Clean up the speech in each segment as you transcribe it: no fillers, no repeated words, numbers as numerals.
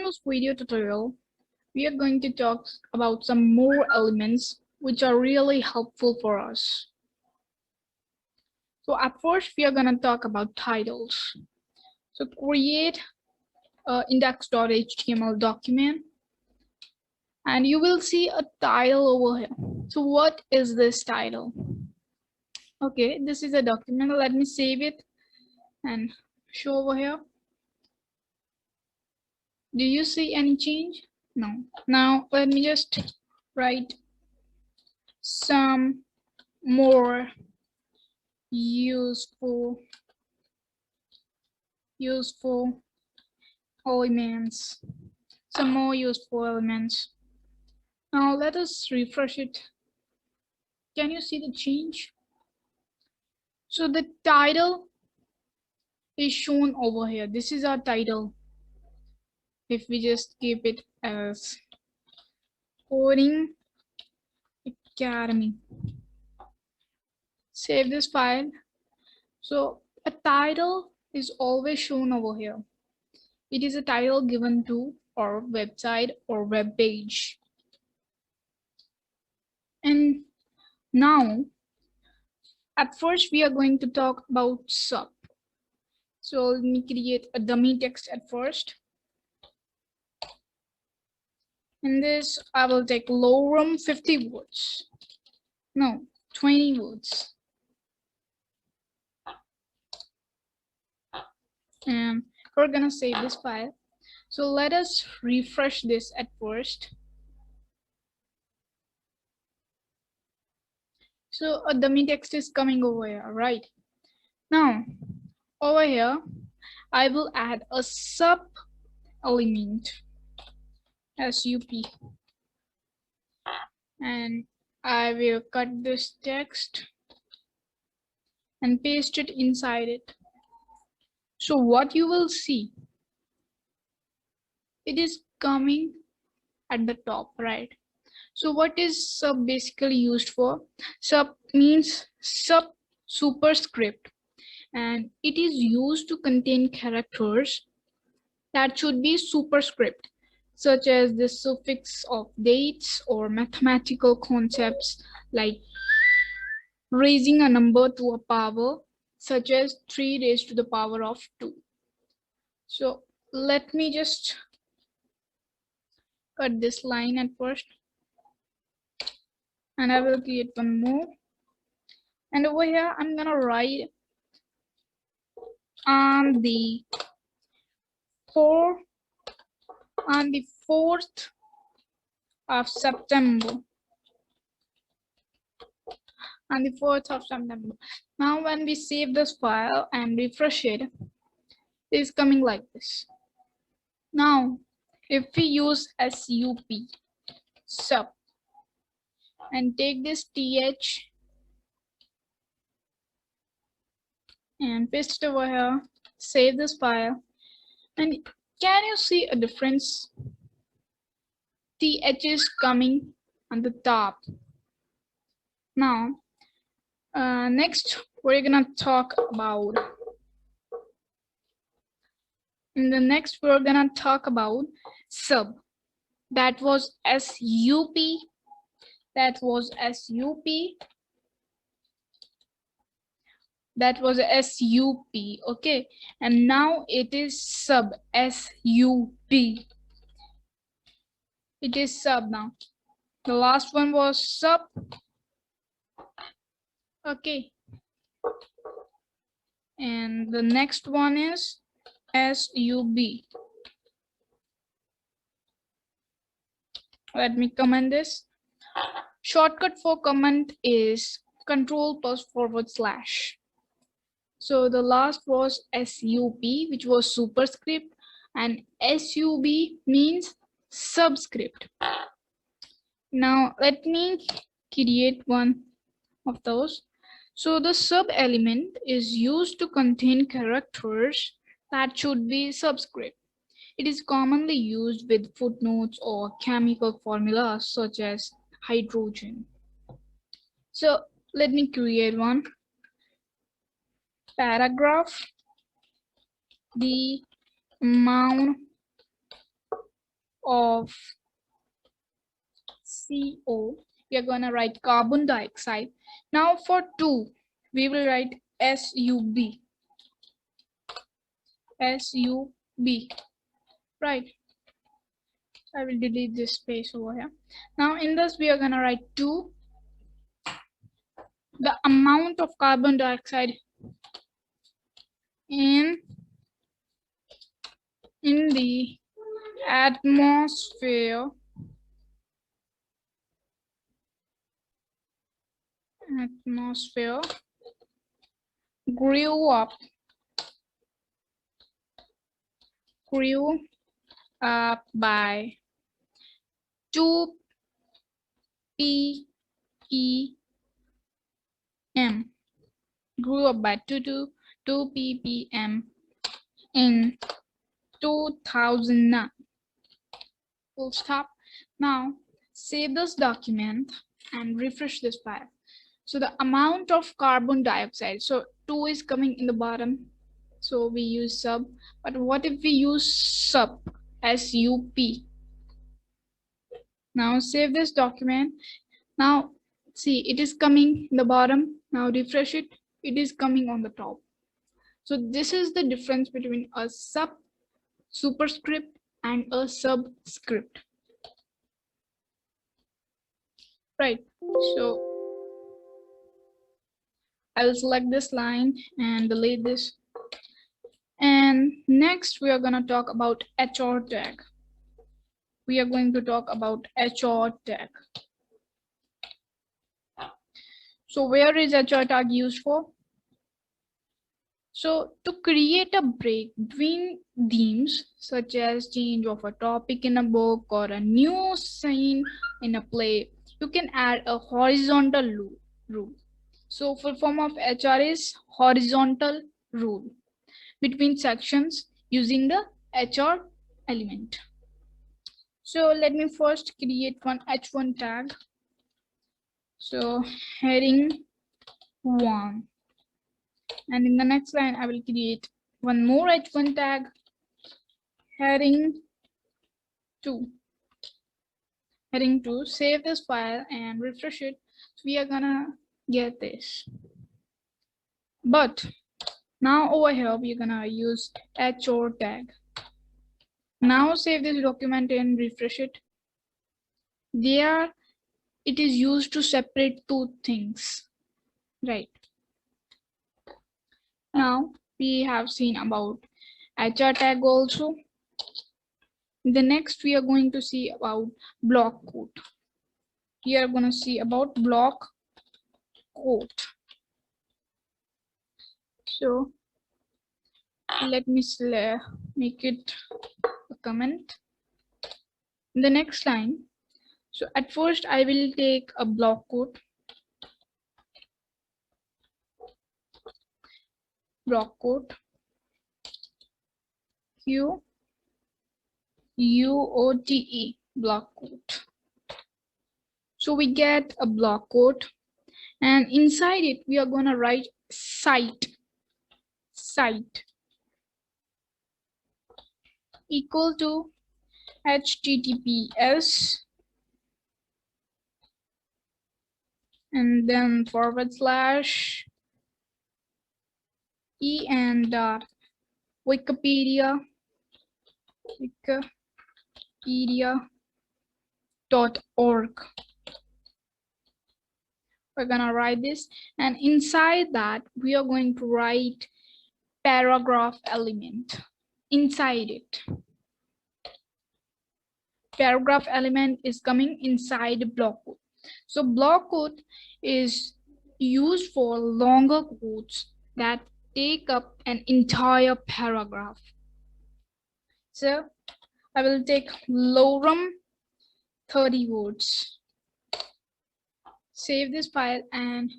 this video tutorial, we are going to talk about some more elements which are really helpful for us. So at first, we are going to talk about titles. So create an index.html document and you will see a title over here. So what is this title? Okay, this is a document. Let me save it and show over here. Do you see any change? No. Now let me just write some more useful elements. Some more useful elements. Now let us refresh it. Can you see the change? So the title is shown over here. This is our title. If we just keep it as Coding Academy. Save this file. So a title is always shown over here. It is a title given to our website or web page. And now, at first we are going to talk about sub. So let me create a dummy text at first. In this, I will take lorem 50 words. No, 20 words. And we're gonna save this file. So let us refresh this at first. So a dummy text is coming over here, right? Now, over here, I will add a sub element. SUP, and I will cut this text and paste it inside it. So what you will see, it is coming at the top, right? So what is sub basically used for? Sub means superscript, and it is used to contain characters that should be superscript, such as the suffix of dates or mathematical concepts like raising a number to a power, such as 3 raised to the power of 2. So let me just cut this line at first, and I will create one more. And over here, I'm gonna write on the 4th of September. On the 4th of September. Now when we save this file and refresh it, it is coming like this. Now if we use SUP, sub, and take this TH and paste it over here, save this file, and can you see a difference? TH is coming on the top. Now, next we're gonna talk about. In the next, we're gonna talk about sub. That was SUP. That was SUP. That was SUP. Okay, and now it is sub. SUP. It is sub now. The last one was sub. Okay. And the next one is SUB. Let me comment this. Shortcut for comment is Control+/. So the last was SUP, which was superscript, and SUB means subscript. Now let me create one of those. So the sub element is used to contain characters that should be subscript. It is commonly used with footnotes or chemical formulas such as hydrogen. So let me create one. Paragraph. The amount of CO, we are going to write carbon dioxide. Now for 2, we will write SUB. SUB, right? I will delete this space over here. Now in this, we are going to write 2, the amount of carbon dioxide in the atmosphere grew up by 2 ppm, grew up by 2 ppm in 2009. Full stop. Now save this document and refresh this file. So the amount of carbon dioxide, so 2 is coming in the bottom, so we use sub. But what if we use sup, SUP? Now save this document. Now see, it is coming in the bottom. Now refresh it, it is coming on the top. So this is the difference between a superscript and a subscript, right? So I'll select this line and delete this. And next we are going to talk about HR tag. We are going to talk about HR tag. So where is HR tag used for? So to create a break between themes, such as change of a topic in a book or a new scene in a play, you can add a horizontal rule. So full form of HR is horizontal rule between sections using the HR element. So let me first create one H1 tag. So heading 1. And in the next line, I will create one more H1 tag, heading 2. Heading 2, save this file and refresh it. So we are gonna get this. But now over here, we're gonna use HR tag. Now save this document and refresh it. There, it is used to separate 2 things, right? Now we have seen about HR tag also. The next we are going to see about block quote. We are going to see about block quote. So let me make it a comment. In the next line, so at first I will take a block quote. Block quote QUOTE, block quote. So we get a block quote, and inside it we are going to write site equal to HTTPS and then / wikipedia.org. We're gonna write this, and inside that we are going to write paragraph element inside it. Paragraph element is coming inside block quote. So block quote is used for longer quotes that take up an entire paragraph. So I will take lorem 30 words. Save this file and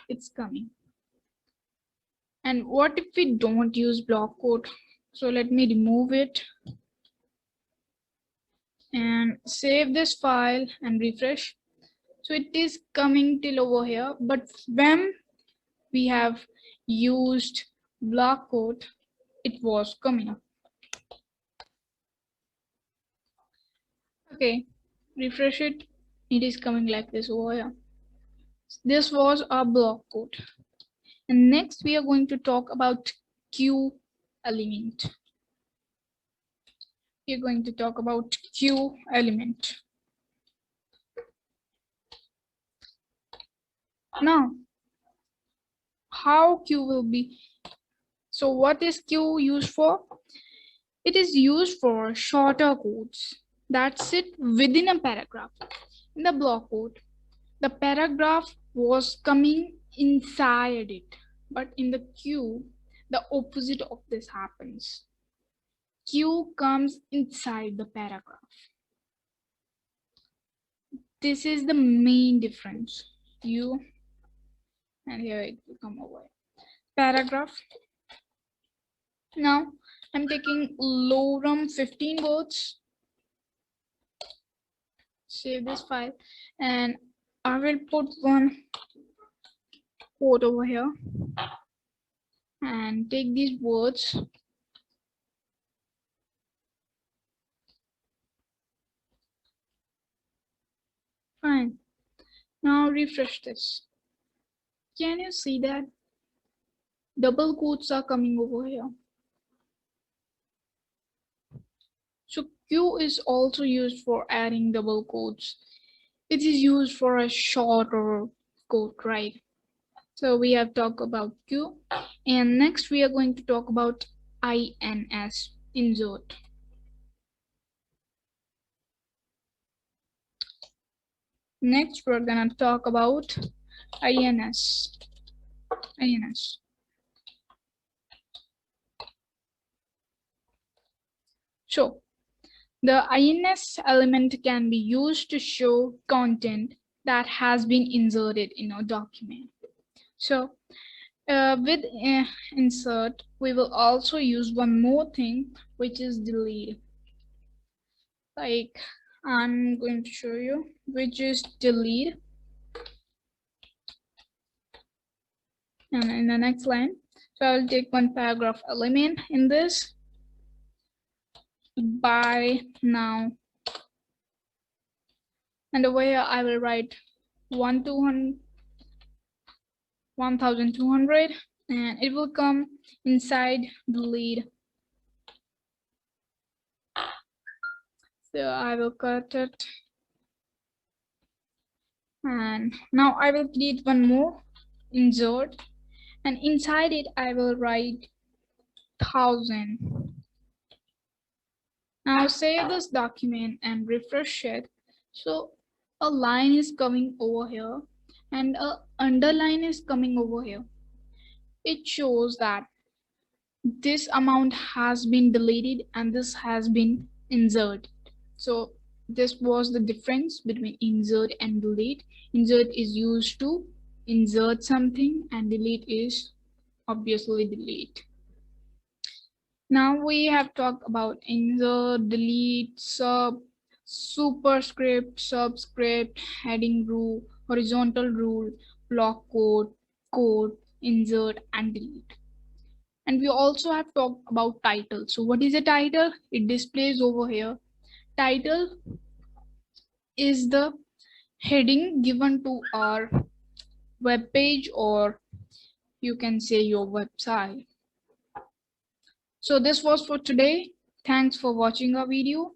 it's coming. And what if we don't use block quote? So let me remove it and save this file and refresh. So it is coming till over here, but when we have used block quote, it was coming up. Okay, refresh it. It is coming like this over here. This was our block code. And next we are going to talk about queue element. We're going to talk about queue element. Now, how queue will be? So what is queue used for? It is used for shorter codes that sit within a paragraph. In the block code, the paragraph was coming inside it, but in the queue, the opposite of this happens. Queue comes inside the paragraph. This is the main difference. You and here it will come over. Paragraph. Now I'm taking lorem 15 words. Save this file and I will put one quote over here and take these words. Fine. Now refresh this. Can you see that? Double quotes are coming over here. So Q is also used for adding double quotes. It is used for a shorter quote, right? So we have talked about Q, and next we are going to talk about INS, insert. Next we're gonna talk about INS. INS. So the INS element can be used to show content that has been inserted in a document. So with insert, we will also use one more thing, which is delete. Like I'm going to show you, which is delete. And in the next line, so I'll take one paragraph element in this. By now, and over here I will write 1200, and it will come inside the lead. So I will cut it, and now I will create one more insert, and inside it I will write 1000. Now save this document and refresh it. So a line is coming over here and a underline is coming over here. It shows that this amount has been deleted and this has been inserted. So this was the difference between insert and delete. Insert is used to insert something and delete is obviously delete. Now we have talked about insert, delete, superscript, subscript, heading rule, horizontal rule, block quote, insert, and delete. And we also have talked about title. So what is a title? It displays over here. Title is the heading given to our web page, or you can say your website. So this was for today. Thanks for watching our video.